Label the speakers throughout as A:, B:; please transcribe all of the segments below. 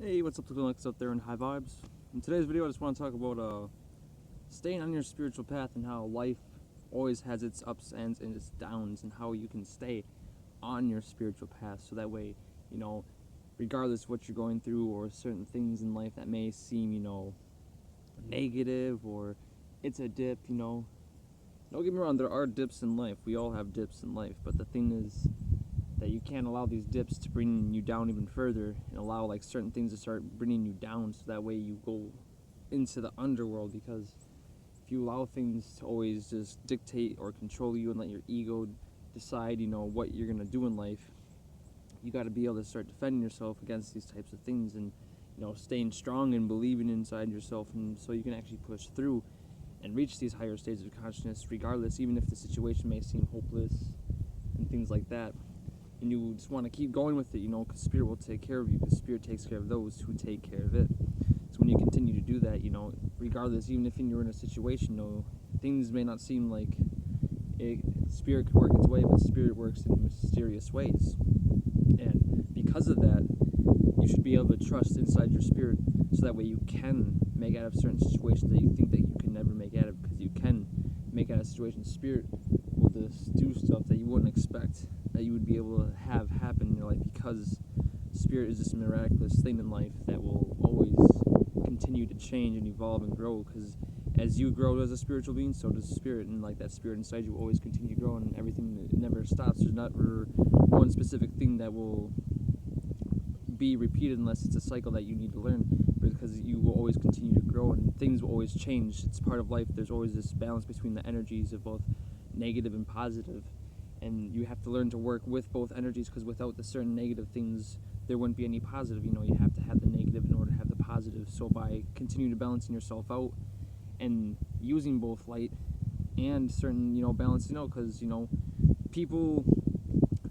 A: Hey, what's up, Alex out there in High Vibes? In today's video, I just want to talk about staying on your spiritual path and how life always has its ups and its downs, and how you can stay on your spiritual path so that way, regardless of what you're going through or certain things in life that may seem, negative or it's a dip, don't get me wrong, there are dips in life. We all have dips in life, but the thing is that you can't allow these dips to bring you down even further and allow like certain things to start bringing you down, so that way you go into the underworld. Because if you allow things to always just dictate or control you and let your ego decide what you're going to do in life, you got to be able to start defending yourself against these types of things, and staying strong and believing inside yourself, and so you can actually push through and reach these higher stages of consciousness regardless, even if the situation may seem hopeless and things like that. And you just want to keep going with it, because Spirit will take care of you, because Spirit takes care of those who take care of it. So when you continue to do that, regardless, even if you're in a situation, things may not seem like Spirit could work its way, but Spirit works in mysterious ways. And because of that, you should be able to trust inside your Spirit, so that way you can make out of certain situations that you think that you can never make out of, because you can make out of situations. Spirit will just do stuff that you wouldn't expect that you would be able to have happen in your life, because Spirit is this miraculous thing in life that will always continue to change and evolve and grow, because as you grow as a spiritual being, so does Spirit, and like that Spirit inside you will always continue to grow, and everything never stops. There's never one specific thing that will be repeated unless it's a cycle that you need to learn, because you will always continue to grow and things will always change. It's part of life. There's always this balance between the energies of both negative and positive, and you have to learn to work with both energies, because without the certain negative things there wouldn't be any positive. You have to have the negative in order to have the positive. So by continuing to balancing yourself out and using both light and certain balancing out, because people,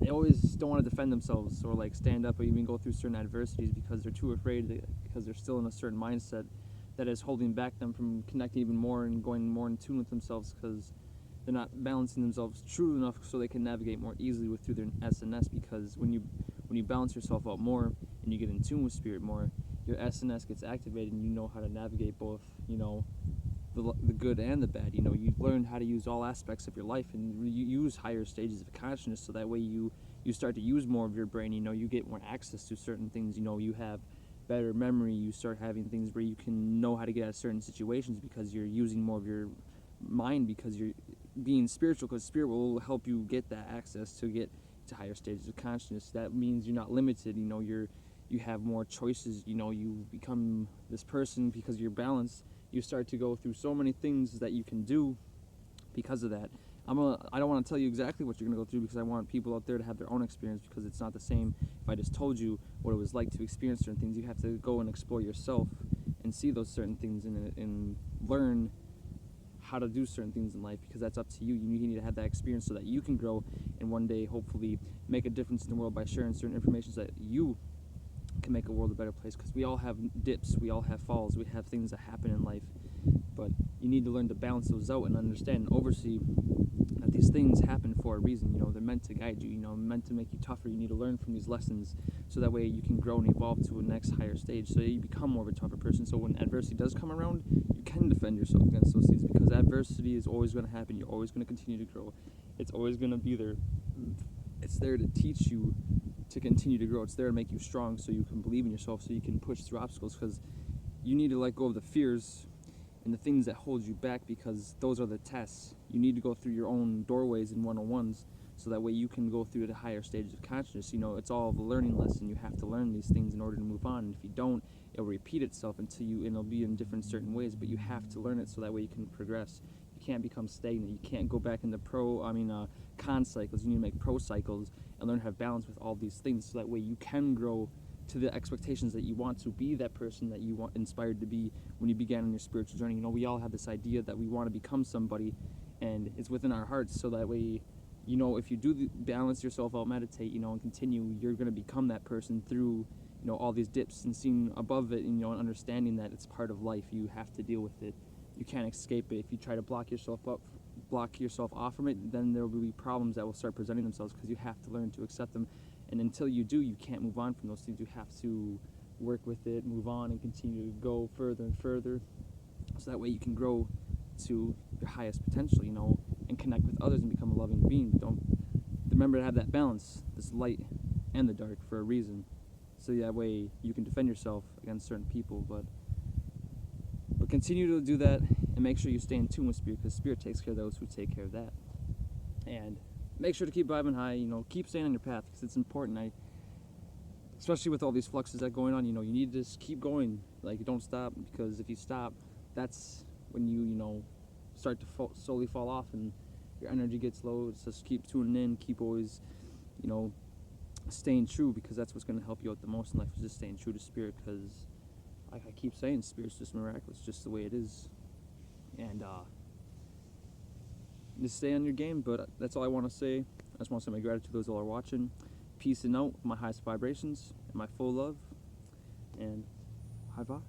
A: they always don't want to defend themselves or like stand up or even go through certain adversities, because they're too afraid, because they're still in a certain mindset that is holding back them from connecting even more and going more in tune with themselves, because they're not balancing themselves true enough so they can navigate more easily through their SNS. Because when you balance yourself out more and you get in tune with Spirit more, your SNS gets activated, and you know how to navigate both the good and the bad. You learn how to use all aspects of your life, and you use higher stages of consciousness, so that way you start to use more of your brain. You get more access to certain things. You have better memory. You start having things where you can know how to get out of certain situations, because you're using more of your mind, because you're being spiritual, because Spirit will help you get that access to get to higher stages of consciousness. That means you're not limited. You have more choices. You become this person because you're balanced. You start to go through so many things that you can do because of that. I don't want to tell you exactly what you're going to go through, because I want people out there to have their own experience, because it's not the same if I just told you what it was like to experience certain things. You have to go and explore yourself and see those certain things, and learn how to do certain things in life, because that's up to you. You need to have that experience so that you can grow and one day hopefully make a difference in the world by sharing certain information, so that you can make a world a better place. Because we all have dips, we all have falls, we have things that happen in life, but you need to learn to balance those out and understand and oversee that these things happen for a reason. They're meant to guide you, meant to make you tougher. You need to learn from these lessons, so that way you can grow and evolve to a next higher stage, so that you become more of a tougher person. So when adversity does come around, you can defend yourself against those things, because adversity is always going to happen. You're always going to continue to grow. It's always going to be there. It's there to teach you to continue to grow. It's there to make you strong, so you can believe in yourself, so you can push through obstacles, because you need to let go of the fears and the things that hold you back, because those are the tests. You need to go through your own doorways and one-on-ones, so that way you can go through the higher stages of consciousness. It's all of a learning lesson. You have to learn these things in order to move on, and if you don't, it'll repeat itself and it'll be in different certain ways, but you have to learn it so that way you can progress. You can't become stagnant. You can't go back into con cycles. You need to make pro cycles and learn how to balance with all these things, so that way you can grow to the expectations that you want to be, that person that you want inspired to be when you began on your spiritual journey. We all have this idea that we want to become somebody, and it's within our hearts, so that way if you do balance yourself out, meditate, and continue, you're going to become that person through all these dips, and seeing above it, and understanding that it's part of life. You have to deal with it. You can't escape it. If you try to block yourself off from it, then there will be problems that will start presenting themselves, because you have to learn to accept them. And until you do, you can't move on from those things. You have to work with it, move on, and continue to go further and further, so that way you can grow to your highest potential, you know, and connect with others and become a loving being. But don't remember to have that balance, this light and the dark, for a reason, so that way you can defend yourself against certain people. But continue to do that, and make sure you stay in tune with Spirit, because Spirit takes care of those who take care of that. And make sure to keep vibing high, you know, keep staying on your path, because it's important. Especially with all these fluxes that are going on, you know, you need to just keep going. Like, don't stop, because if you stop, that's when you know, start to slowly fall off and your energy gets low. It's just keep tuning in, keep always, you know, staying true, because that's what's going to help you out the most in life, is just staying true to Spirit, because like I keep saying, Spirit's just miraculous, just the way it is. And just stay on your game. But that's all I want to say. I just want to say my gratitude to those who are watching. Peace and out, my highest vibrations and my full love, and high vibes.